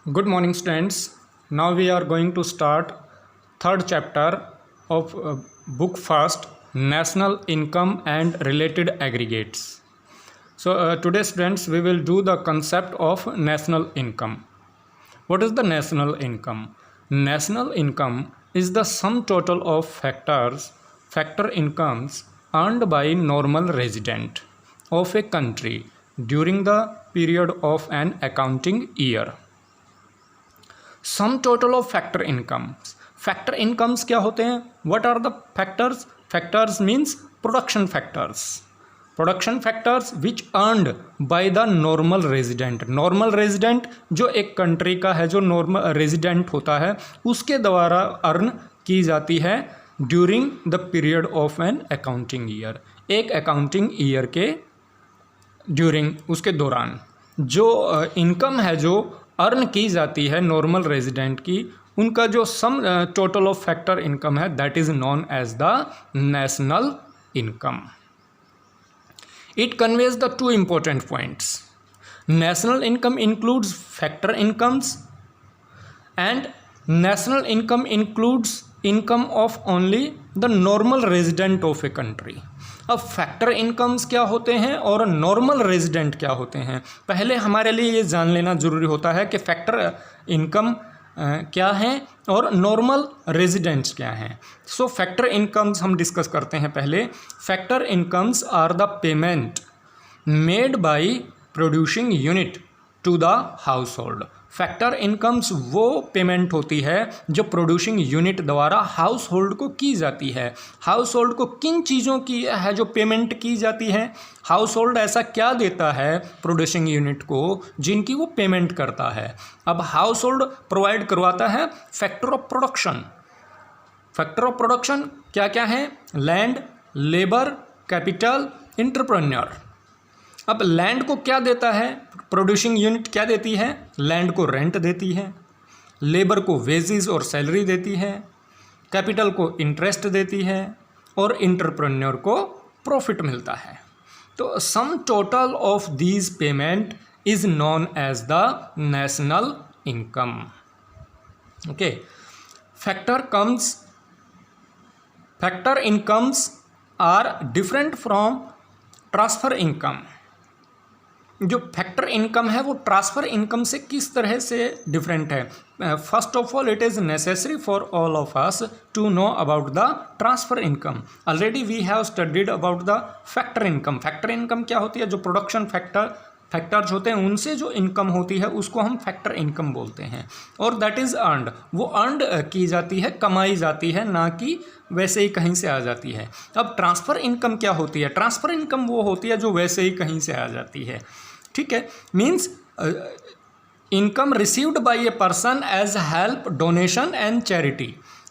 Good morning, students. Now we are going to start third chapter of book first, National Income and Related Aggregates. So today, students, we will do the concept of national income. What is the national income? National income is the sum total of factor incomes earned by normal resident of a country during the period of an accounting year. Sum total of factor incomes क्या होते हैं? What are the factors? Factors means production factors which earned by the normal resident जो एक country का है, जो normal resident होता है, उसके द्वारा अर्न की जाती है during the period of an accounting year. एक अकाउंटिंग ईयर के ड्यूरिंग, उसके दौरान जो इनकम है जो अर्न की जाती है नॉर्मल रेजिडेंट की, उनका जो sum total of factor income है, that is known as the national income. It conveys the two important points. National income includes factor incomes and national income includes income of only the normal resident of a country. अब factor incomes क्या होते हैं और normal resident क्या होते हैं, पहले हमारे लिए ये जान लेना ज़रूरी होता है कि फैक्टर इनकम क्या है और नॉर्मल रेजिडेंट्स क्या हैं। सो फैक्टर इनकम्स हम डिस्कस करते हैं पहले। Factor incomes are the payment made by producing unit to the हाउस होल्ड। फैक्टर इनकम्स वो पेमेंट होती है जो प्रोड्यूसिंग यूनिट द्वारा हाउस होल्ड को की जाती है। हाउस होल्ड को किन चीज़ों की है जो पेमेंट की जाती है? हाउस होल्ड ऐसा क्या देता है प्रोड्यूसिंग यूनिट को जिनकी वो पेमेंट करता है? अब हाउस होल्ड प्रोवाइड करवाता है factor of production. Factor of production क्या क्या है? Land, labour, capital, entrepreneur. अब लैंड को क्या देता है? प्रोड्यूसिंग यूनिट क्या देती है? लैंड को रेंट देती है, लेबर को वेजेस और सैलरी देती है, कैपिटल को इंटरेस्ट देती है और एंटरप्रेन्योर को प्रॉफिट मिलता है। तो sum total of these payment is known as the national income. Okay, factor incomes are different from transfer income. जो फैक्टर इनकम है वो ट्रांसफ़र इनकम से किस तरह से डिफरेंट है? First of all, it is necessary for all of us to know about the transfer income. Already we have studied about the factor income. Factor income क्या होती है? जो प्रोडक्शन फैक्टर्स होते हैं उनसे जो इनकम होती है उसको हम फैक्टर इनकम बोलते हैं, और दैट इज़ अर्नड। वो अर्नड की जाती है, कमाई जाती है, ना कि वैसे ही कहीं से आ जाती है। अब ट्रांसफ़र इनकम क्या होती है? ट्रांसफ़र इनकम वो होती है जो वैसे ही कहीं से आ जाती है। ठीक है, means income received by a person as help, donation and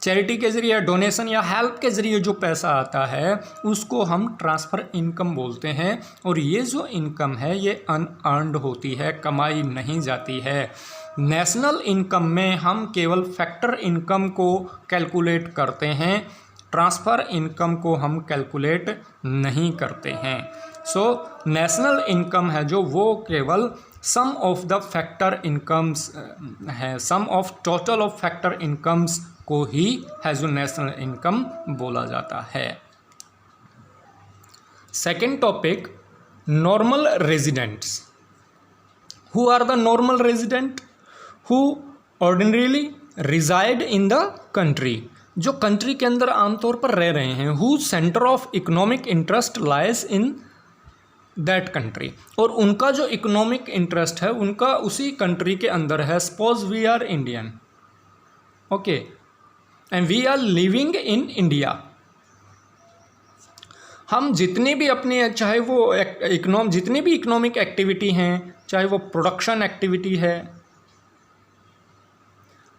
charity के ज़रिए, डोनेशन या हेल्प के ज़रिए जो पैसा आता है उसको हम ट्रांसफ़र इनकम बोलते हैं। और ये जो इनकम है ये अनअर्नड होती है, कमाई नहीं जाती है। नेशनल इनकम में हम केवल फैक्टर इनकम को कैलकुलेट करते हैं, ट्रांसफ़र इनकम को हम कैलकुलेट नहीं करते हैं। सो नेशनल इनकम है जो वो केवल sum of the factor incomes है, sum of total of factor incomes को ही है जो नेशनल इनकम बोला जाता है। Second topic, normal residents. Who are the normal resident? Who ordinarily reside in the country, जो कंट्री के अंदर आमतौर पर रह रहे हैं। Who centre of economic interest lies in that country, और उनका जो इकोनॉमिक इंटरेस्ट है उनका उसी कंट्री के अंदर है। Suppose we are Indian, okay, and we are living in India. हम जितने भी अपने, चाहे वो जितनी भी इकोनॉमिक एक्टिविटी हैं, चाहे वो प्रोडक्शन एक्टिविटी है,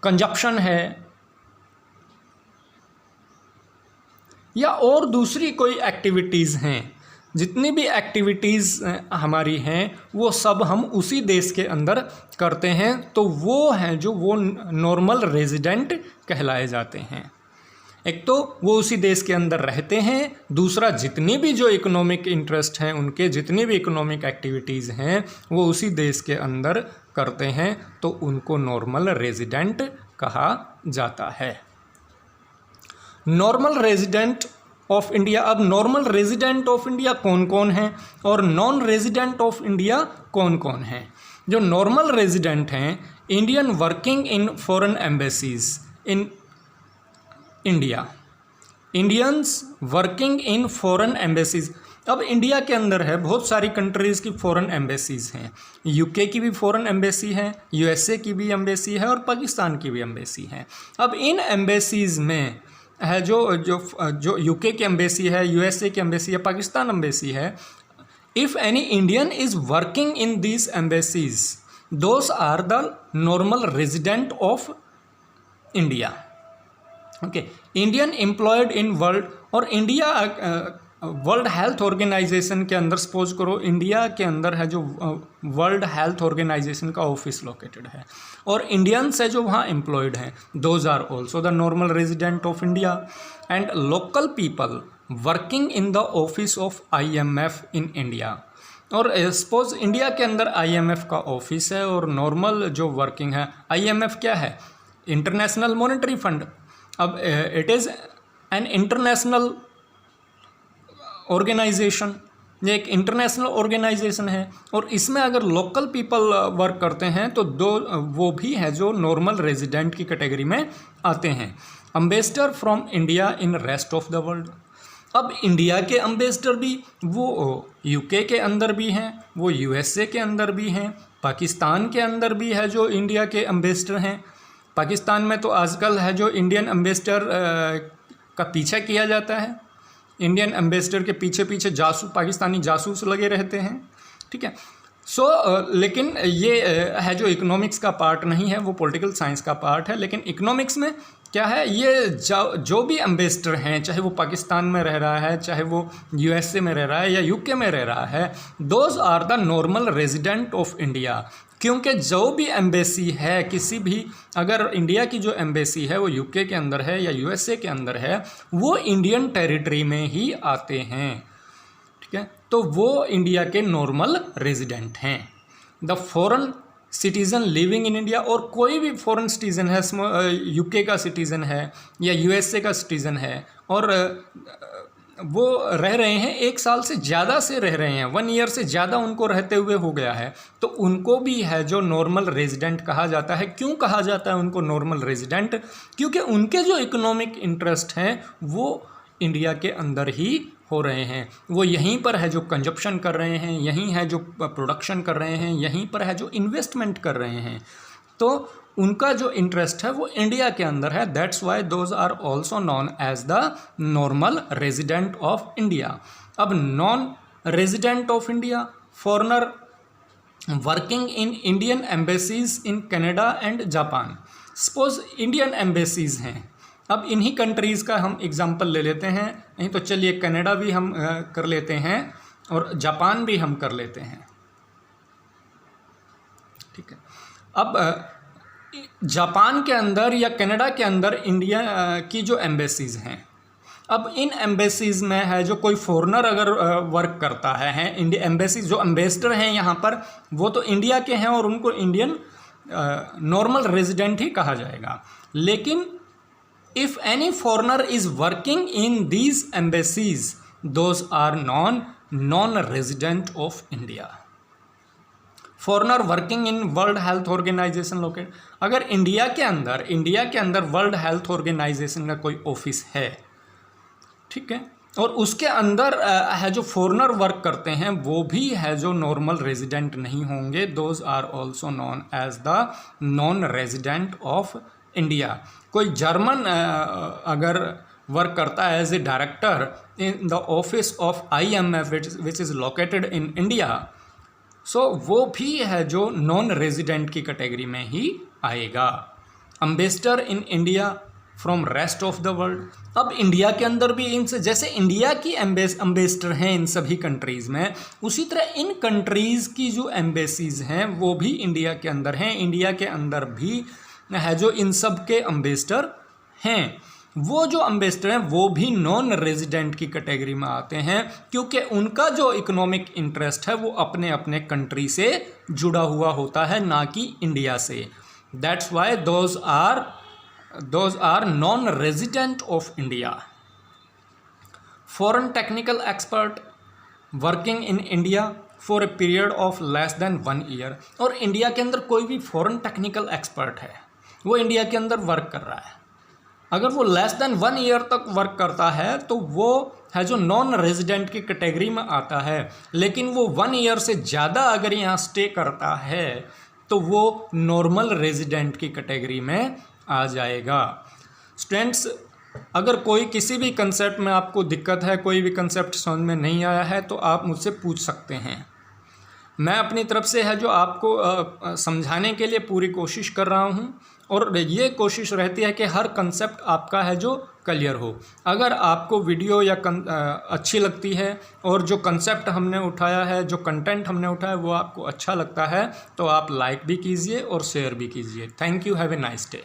कंजप्शन है, या और दूसरी कोई एक्टिविटीज़ हैं, जितनी भी एक्टिविटीज़ हमारी हैं वो सब हम उसी देश के अंदर करते हैं, तो वो हैं जो वो नॉर्मल रेजिडेंट कहलाए जाते हैं। एक तो वो उसी देश के अंदर रहते हैं, दूसरा जितनी भी जो इकोनॉमिक इंटरेस्ट हैं उनके, जितनी भी इकोनॉमिक एक्टिविटीज़ हैं वो उसी देश के अंदर करते हैं तो उनको नॉर्मल रेजिडेंट कहा जाता है। Normal resident of India. अब नॉर्मल रेजिडेंट ऑफ इंडिया कौन कौन हैं और नॉन रेजिडेंट ऑफ इंडिया कौन कौन हैं? जो नॉर्मल रेजिडेंट हैं, Indian working in foreign embassies in India, Indians working in foreign embassies. अब इंडिया के अंदर है बहुत सारी कंट्रीज़ की फॉरेन एम्बेसीज हैं, यूके की भी फॉरेन एम्बेसी है, यूएसए की भी एम्बेसी है और पाकिस्तान की भी एम्बेसी है। अब इन एम्बेसीज में है जो यूके की एम्बेसी है, यूएसए की एम्बेसी है, पाकिस्तान एम्बेसी है, if any Indian is working in these embassies those are the normal resident of India. Okay, Indian employed in world, और इंडिया वर्ल्ड हेल्थ ऑर्गेनाइजेशन के अंदर, सपोज करो इंडिया के अंदर है जो वर्ल्ड हेल्थ ऑर्गेनाइजेशन का ऑफिस लोकेटेड है और इंडियंस है जो वहाँ एम्प्लॉयड हैं, those are also the normal resident of India. And local people working in the office of IMF in India. और सपोज इंडिया के अंदर IMF का ऑफिस है और नॉर्मल जो वर्किंग है, IMF क्या है? International monetary fund. अब it is an international organisation, ये एक इंटरनेशनल ऑर्गेनाइजेशन है और इसमें अगर लोकल पीपल वर्क करते हैं तो वो भी है जो नॉर्मल रेजिडेंट की कैटेगरी में आते हैं। Ambassador from India in rest of the world. अब इंडिया के एम्बेसडर भी वो यूके के अंदर भी हैं, वो यूएसए के अंदर भी हैं, पाकिस्तान के अंदर भी है जो इंडिया के एम्बेसडर हैं। पाकिस्तान में तो आजकल है जो इंडियन एम्बेसडर का पीछा किया जाता है, इंडियन एम्बेसडर के पीछे पीछे पाकिस्तानी जासूस लगे रहते हैं, ठीक है। लेकिन ये है जो इकोनॉमिक्स का पार्ट नहीं है, वो पॉलिटिकल साइंस का पार्ट है। लेकिन इकोनॉमिक्स में क्या है, ये जो भी एम्बेसडर हैं, चाहे वो पाकिस्तान में रह रहा है, चाहे वो यूएसए में रह रहा है या यूके में रह रहा है, those are the normal resident of India. क्योंकि जो भी एम्बेसी है, किसी भी, अगर इंडिया की जो एम्बेसी है वो यूके के अंदर है या यूएसए के अंदर है, वो इंडियन टेरिटरी में ही आते हैं, ठीक है, तो वो इंडिया के नॉर्मल रेजिडेंट हैं। The foreign citizen living in India, और कोई भी फॉरेन सिटीज़न है, यूके का सिटीज़न है या यूएसए का सिटीज़न है और वो रह रहे हैं 1 साल से ज़्यादा से रह रहे हैं, 1 ईयर से ज़्यादा उनको रहते हुए हो गया है, तो उनको भी है जो नॉर्मल रेजिडेंट कहा जाता है। क्यों कहा जाता है उनको नॉर्मल रेजिडेंट? क्योंकि उनके जो इकोनॉमिक इंटरेस्ट हैं वो इंडिया के अंदर ही हो रहे हैं, वो यहीं पर है जो कंजप्शन कर रहे हैं, यहीं है जो प्रोडक्शन कर रहे हैं, यहीं पर है जो इन्वेस्टमेंट कर रहे हैं, तो उनका जो इंटरेस्ट है वो इंडिया के अंदर है। That's why those are also known as the normal resident of India. अब non resident of India, foreigner working in Indian embassies in Canada and Japan. Suppose Indian embassies हैं, अब इन्हीं कंट्रीज़ का हम एग्जांपल ले लेते हैं, नहीं तो चलिए कनाडा भी हम कर लेते हैं और जापान भी हम कर लेते हैं, ठीक है। अब जापान के अंदर या कनाडा के अंदर इंडिया की जो एम्बेसीज़ हैं, अब इन एम्बेसीज़ में है जो कोई फॉरेनर अगर वर्क करता है, इंडिया एम्बेसीज जो एम्बेसडर हैं यहाँ पर वो तो इंडिया के हैं और उनको इंडियन नॉर्मल रेजिडेंट ही कहा जाएगा। लेकिन if any foreigner is working in these embassies those are non resident of India. Foreigner working in world health organisation locate, अगर इंडिया के अंदर वर्ल्ड हेल्थ ऑर्गेनाइजेशन का कोई ऑफिस है, ठीक है, और उसके अंदर है जो फॉरेनर वर्क करते हैं वो भी है जो नॉर्मल रेजिडेंट नहीं होंगे, those are also known as the non resident of India. कोई जर्मन अगर वर्क करता है as a director in the office of IMF which is located in India, so वो भी है जो नॉन रेजिडेंट की कैटेगरी में ही आएगा। Ambassador in India from rest of the world, अब इंडिया के अंदर भी इनसे, जैसे इंडिया की एम्बेसडर हैं इन सभी कंट्रीज़ में, उसी तरह इन कंट्रीज़ की जो एम्बेसीज़ हैं वो भी इंडिया के अंदर हैं। इंडिया के अंदर भी है जो इन सब के एम्बेसडर हैं। वो जो एम्बेसडर हैं वो भी नॉन रेजिडेंट की कैटेगरी में आते हैं, क्योंकि उनका जो इकोनॉमिक इंटरेस्ट है वो अपने अपने कंट्री से जुड़ा हुआ होता है, ना कि इंडिया से। That's why those are non resident of India. Foreign technical expert working in India for a period of less than 1 year. और इंडिया के अंदर कोई भी फॉरेन टेक्निकल एक्सपर्ट है, वो इंडिया के अंदर वर्क कर रहा है, अगर वो लेस देन 1 ईयर तक वर्क करता है तो वो है जो नॉन रेजिडेंट की कैटेगरी में आता है। लेकिन वो 1 ईयर से ज़्यादा अगर यहाँ स्टे करता है तो वो नॉर्मल रेजिडेंट की कैटेगरी में आ जाएगा। स्टूडेंट्स, अगर कोई किसी भी कंसेप्ट में आपको दिक्कत है, कोई भी कंसेप्ट समझ में नहीं आया है, तो आप मुझसे पूछ सकते हैं। मैं अपनी तरफ से है जो आपको समझाने के लिए पूरी कोशिश कर रहा हूँ, और ये कोशिश रहती है कि हर कंसेप्ट आपका है जो क्लियर हो। अगर आपको वीडियो या अच्छी लगती है और जो कंसेप्ट हमने उठाया है, जो कंटेंट हमने उठाया वो आपको अच्छा लगता है, तो आप लाइक भी कीजिए और शेयर भी कीजिए। Thank you, have a nice day.